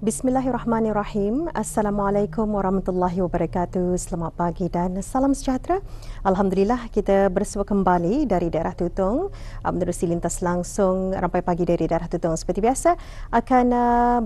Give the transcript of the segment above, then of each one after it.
Bismillahirrahmanirrahim. Assalamualaikum warahmatullahi wabarakatuh. Selamat pagi dan salam sejahtera. Alhamdulillah kita bersua kembali dari daerah Tutong menerusi lintas langsung Rampai Pagi dari daerah Tutong. Seperti biasa akan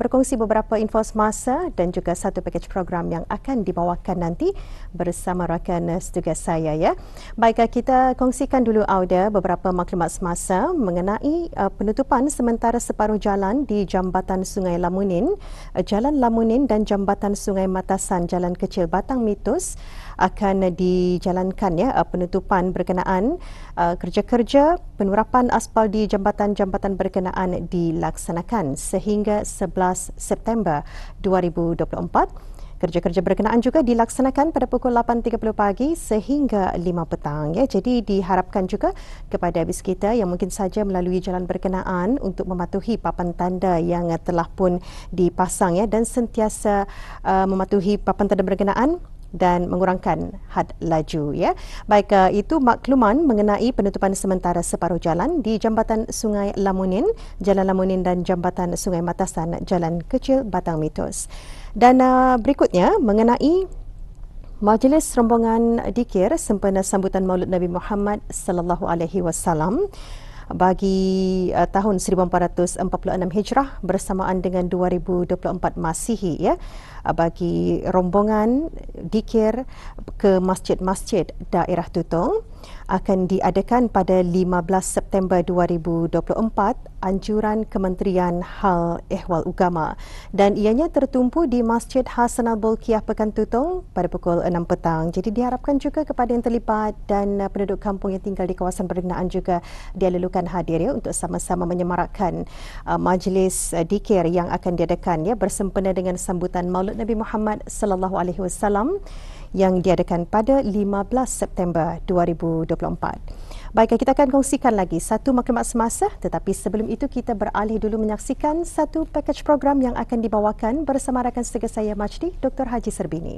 berkongsi beberapa info semasa dan juga satu pakej program yang akan dibawakan nanti bersama rakan setugas saya ya. Baik, kita kongsikan dulu Auda beberapa maklumat semasa mengenai penutupan sementara separuh jalan di Jambatan Sungai Lamunin, Jalan Lamunin dan Jambatan Sungai Matasan Jalan Kecil Batang Mitus akan dijalankan ya penutupan berkenaan kerja-kerja penurapan aspal di jambatan-jambatan berkenaan dilaksanakan sehingga 11 September 2024. Kerja-kerja berkenaan juga dilaksanakan pada pukul 8.30 pagi sehingga 5 petang. Ya. Jadi diharapkan juga kepada habis kita yang mungkin saja melalui jalan berkenaan untuk mematuhi papan tanda yang telah pun dipasang ya dan sentiasa mematuhi papan tanda berkenaan dan mengurangkan had laju ya. Baik, itu makluman mengenai penutupan sementara separuh jalan di Jambatan Sungai Lamunin, Jalan Lamunin dan Jambatan Sungai Matasan, Jalan Kecil Batang Mitus. Dan berikutnya mengenai Majlis Rombongan Dikir sempena sambutan Maulid Nabi Muhammad sallallahu alaihi wasallam bagi tahun 1446 Hijrah bersamaan dengan 2024 Masihi ya, bagi rombongan dikir ke masjid-masjid daerah Tutong akan diadakan pada 15 September 2024 anjuran Kementerian Hal Ehwal Ugama dan ianya tertumpu di Masjid Hasan Al-Bolkiah Pekan Tutong pada pukul 6 petang. Jadi diharapkan juga kepada yang terlibat dan penduduk kampung yang tinggal di kawasan berkenaan juga dialulukan hadir ya untuk sama-sama menyemarakkan majlis dikir yang akan diadakan ya bersempena dengan sambutan Maulid Nabi Muhammad sallallahu alaihi wasallam yang diadakan pada 15 September 2024. Baik, kita akan kongsikan lagi satu maklumat semasa tetapi sebelum itu kita beralih dulu menyaksikan satu pakej program yang akan dibawakan bersama rakan setugas saya Majdi, Dr. Haji Serbini.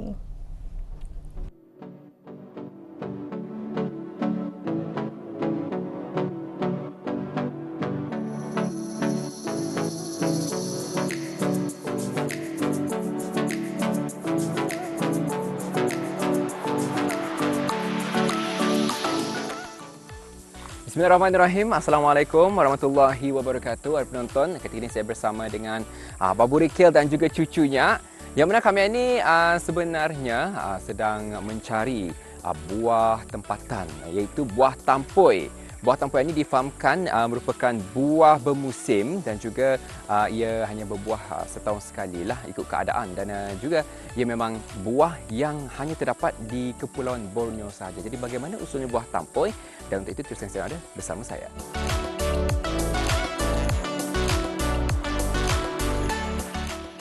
Bismillahirrahmanirrahim. Assalamualaikum warahmatullahi wabarakatuh. Penonton, ketika ini saya bersama dengan Babu Rikil dan juga cucunya. Yang mana kami ini sebenarnya sedang mencari buah tempatan iaitu buah tampoi. Buah tampoi ini difahamkan merupakan buah bermusim dan juga ia hanya berbuah setahun sekali lah ikut keadaan dan juga ia memang buah yang hanya terdapat di Kepulauan Borneo sahaja. Jadi bagaimana usulnya buah tampoi? Dan untuk itu terus yang ada bersama saya.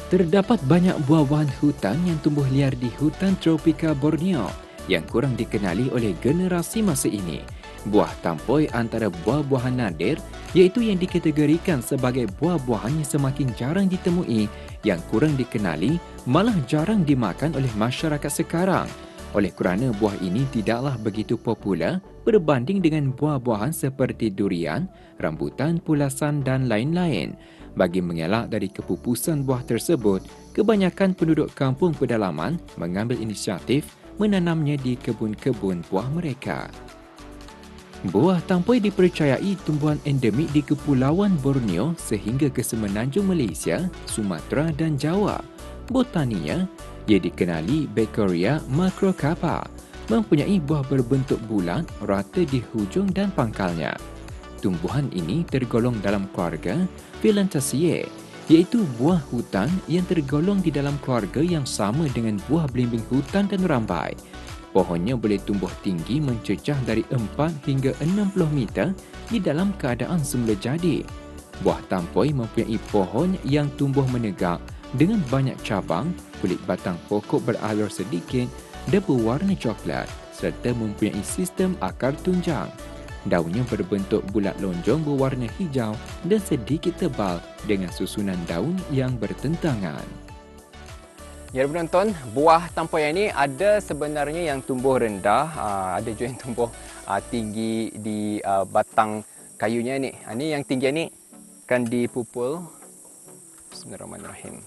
Terdapat banyak buah-buahan hutan yang tumbuh liar di hutan tropika Borneo yang kurang dikenali oleh generasi masa ini. Buah tampoi antara buah-buahan nadir iaitu yang dikategorikan sebagai buah-buahan yang semakin jarang ditemui, yang kurang dikenali, malah jarang dimakan oleh masyarakat sekarang. Oleh kerana buah ini tidaklah begitu popular berbanding dengan buah-buahan seperti durian, rambutan, pulasan dan lain-lain. Bagi mengelak dari kepupusan buah tersebut, kebanyakan penduduk kampung pedalaman mengambil inisiatif menanamnya di kebun-kebun buah mereka. Buah tampoi dipercayai tumbuhan endemik di Kepulauan Borneo sehingga ke semenanjung Malaysia, Sumatera dan Jawa. Botaninya, ia dikenali Beccaria macrocarpa, mempunyai buah berbentuk bulat, rata di hujung dan pangkalnya. Tumbuhan ini tergolong dalam keluarga Phyllantaceae, iaitu buah hutan yang tergolong di dalam keluarga yang sama dengan buah belimbing hutan dan rambai. Pohonnya boleh tumbuh tinggi mencecah dari 4 hingga 60 meter di dalam keadaan semula jadi. Buah tampoi mempunyai pohon yang tumbuh menegak dengan banyak cabang, kulit batang pokok beralur sedikit dan berwarna coklat serta mempunyai sistem akar tunjang. Daunnya berbentuk bulat lonjong berwarna hijau dan sedikit tebal dengan susunan daun yang bertentangan. Ya penonton, buah tampoi ini ada sebenarnya yang tumbuh rendah, ada juga yang tumbuh tinggi di batang kayunya ini. Ini yang tinggi ini akan dipupul. Bismillahirrahmanirrahim.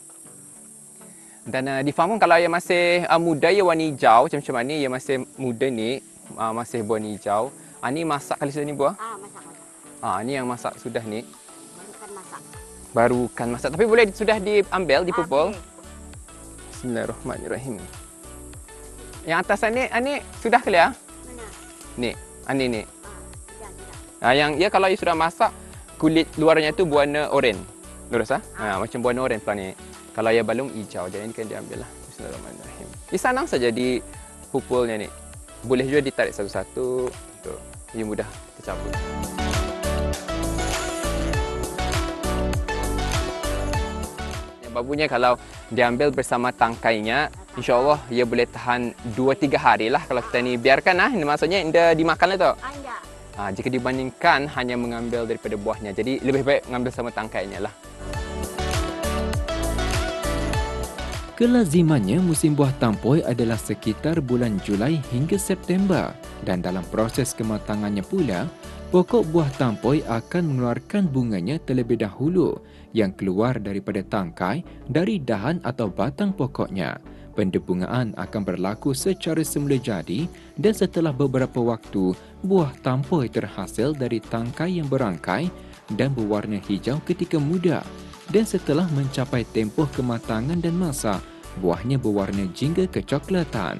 Dan di farm kalau ia masih muda, ia warna hijau. Macam mana ia masih muda ni, masih berwarna hijau. Ni masak kali sudah ni buah? Masak. Ni yang masak sudah ni. Barukan masak. Barukan masak. Tapi boleh sudah diambil, dipupul? Boleh. Bismillahirrahmanirrahim. Yang atas ni sudah clear? Mana? Ni. Ni. Sudah. Yang kalau ia sudah masak, kulit luarnya tu berwarna oranye. Lurus macam berwarna oranye pula ni. Kalau ia belum hijau, jadi ni kan diambil lah. Bismillahirrahmanirrahim. Ia senang saja dipupulnya ni. Boleh juga ditarik satu-satu. Untuk ia mudah tercampur. Babunya kalau diambil bersama tangkainya, insya-Allah ia boleh tahan 2-3 hari lah kalau kita ni biarkan Ini maksudnya dia dimakan lah tu. Anda. Jika dibandingkan hanya mengambil daripada buahnya. Jadi lebih baik mengambil sama tangkainya lah. Kelazimannya musim buah tampoi adalah sekitar bulan Julai hingga September dan dalam proses kematangannya pula, pokok buah tampoi akan mengeluarkan bunganya terlebih dahulu yang keluar daripada tangkai dari dahan atau batang pokoknya. Pendebungaan akan berlaku secara semula jadi dan setelah beberapa waktu, buah tampoi terhasil dari tangkai yang berangkai dan berwarna hijau ketika muda. Dan setelah mencapai tempoh kematangan dan masak, buahnya berwarna jingga kecoklatan.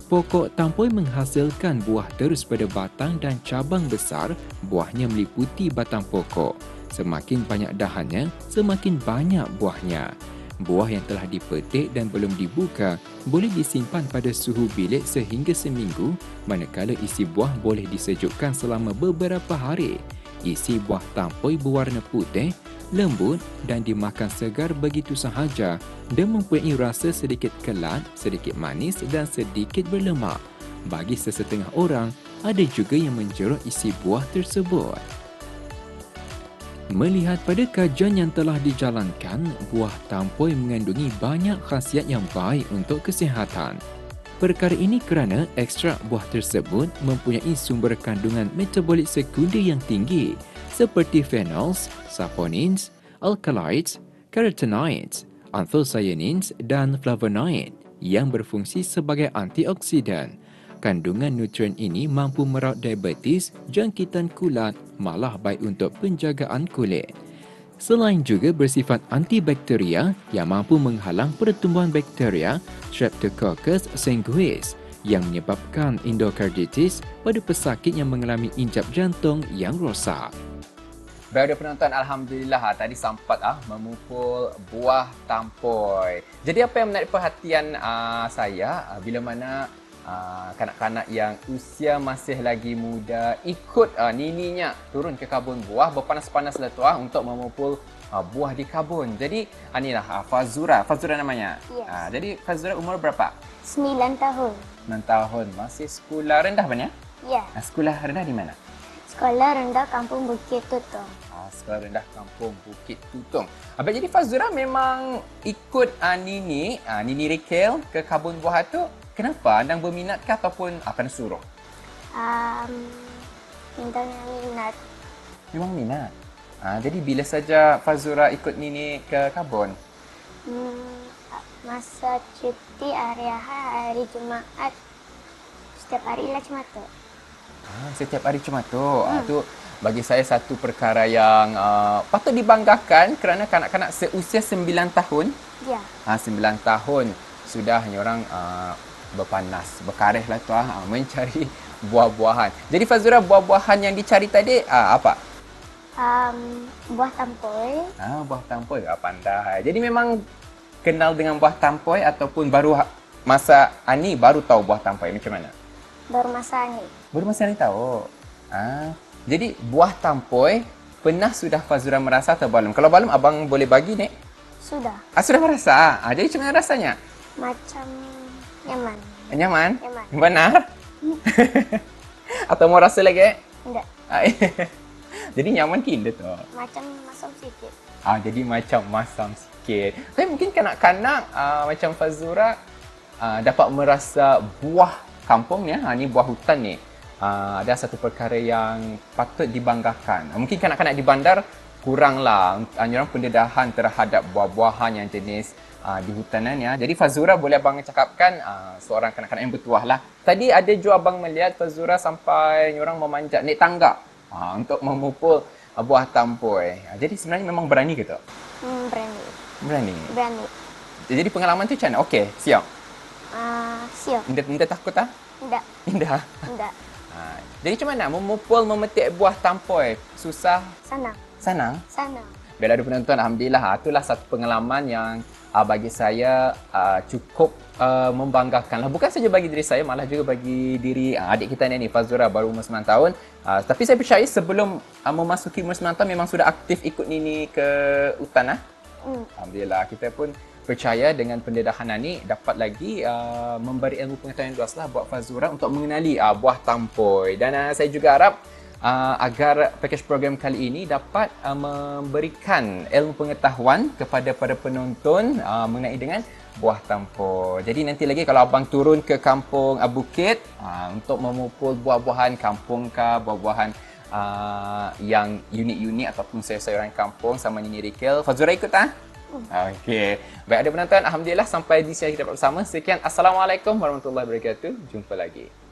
Pokok tampoi menghasilkan buah terus pada batang dan cabang besar, buahnya meliputi batang pokok. Semakin banyak dahannya, semakin banyak buahnya. Buah yang telah dipetik dan belum dibuka boleh disimpan pada suhu bilik sehingga seminggu, manakala isi buah boleh disejukkan selama beberapa hari. Isi buah tampoi berwarna putih, lembut dan dimakan segar begitu sahaja dan mempunyai rasa sedikit kelat, sedikit manis dan sedikit berlemak. Bagi sesetengah orang, ada juga yang menjerut isi buah tersebut. Melihat pada kajian yang telah dijalankan, buah tampoi mengandungi banyak khasiat yang baik untuk kesihatan. Perkara ini kerana ekstrak buah tersebut mempunyai sumber kandungan metabolik sekunder yang tinggi seperti phenols, saponins, alkaloids, carotenoids, anthocyanins dan flavonoid yang berfungsi sebagai antioksidan. Kandungan nutrien ini mampu merawat diabetes, jangkitan kulat, malah baik untuk penjagaan kulit. Selain juga bersifat antibakteria yang mampu menghalang pertumbuhan bakteria Streptococcus sanguis yang menyebabkan endokarditis pada pesakit yang mengalami injap jantung yang rosak. Baik penonton, Alhamdulillah tadi sempat memupul buah tampoi. Jadi apa yang menarik perhatian saya bila mana kanak-kanak yang usia masih lagi muda ikut nininya turun ke kabun buah berpanas-panas lah tu untuk memupul buah di kabun. Jadi inilah Fazura namanya. Yes. Jadi Fazura umur berapa? 9 tahun. 9 tahun. Masih sekolah rendah mana? Ya. Sekolah rendah di mana? Sekolah rendah Kampung Bukit Tutong. Sekolah rendah Kampung Bukit Tutong. Jadi Fazura memang ikut Nini Raquel ke kabun buah tu. Kenapa? Anda berminat ke ataupun kena suruh? Minat. Memang minat. Jadi bila saja Fazura ikut Nini ke kabun? Masa cuti hari Jumaat. Setiap hari lah cuma tu. Setiap hari cuma tu. Tu bagi saya satu perkara yang patut dibanggakan kerana kanak-kanak seusia 9 tahun. Ya. 9 tahun sudah orang berpanas, berkarih lah tu mencari buah-buahan. Jadi Fazura, buah-buahan yang dicari tadi apa? Buah tampoi. Buah tampoi, pandai. Jadi memang kenal dengan buah tampoi ataupun baru masa ni baru tahu buah tampoi macam mana? Baru masa ni. Baru masa ni tahu. Jadi buah tampoi pernah sudah Fazura merasa atau belum? Kalau belum abang boleh bagi ni. Sudah. Sudah merasa. Jadi macam mana rasanya? Macam nyaman. Nyaman? Nyaman. Benar? Atau mau rasa lagi? Tidak. Jadi nyaman gila tu. Macam masam sikit. Jadi macam masam sikit. Tapi mungkin kanak-kanak macam Fazura dapat merasa buah kampung ni, ni buah hutan ni. Ada satu perkara yang patut dibanggakan. Mungkin kanak-kanak di bandar kuranglah orang pendedahan terhadap buah-buahan yang jenis di hutanan ya. Jadi Fazura, boleh abang cakapkan seorang kanak-kanak yang bertuah lah. Tadi ada juga abang melihat Fazura sampai orang memanjat naik tangga untuk memupul buah tampoi. Jadi sebenarnya memang berani ke tak? Berani. Berani. Berani. Jadi pengalaman tu macam mana? Okey, siap. Siap. Indah takut tak? Tidak. Indah. Tidak. Jadi macam mana memupul, memetik buah tampoi? Susah? Senang. Senang? Senang. Bila ada penonton, Alhamdulillah. Itulah satu pengalaman yang bagi saya cukup membanggakan. Bukan saja bagi diri saya, malah juga bagi diri adik kita ni, Fazura, baru umur 9 tahun. Tapi saya percaya sebelum memasuki umur 9 tahun memang sudah aktif ikut Nini ke hutan. Alhamdulillah. Kita pun percaya dengan pendedahan ni dapat lagi memberi ilmu pengetahuan yang luaslah buat Fazura untuk mengenali buah tampoi. Dan saya juga harap agar package program kali ini dapat memberikan ilmu pengetahuan kepada para penonton mengenai dengan buah tampoi. Jadi nanti lagi kalau abang turun ke kampung Bukit untuk memupul buah-buahan kampung ke, buah-buahan yang unik-unik ataupun sayur-sayuran kampung sama Nini Rikil, Fazura ikut tak? Okey. Baik, ada penonton, alhamdulillah sampai di sini kita dapat bersama. Sekian, Assalamualaikum warahmatullahi wabarakatuh. Jumpa lagi.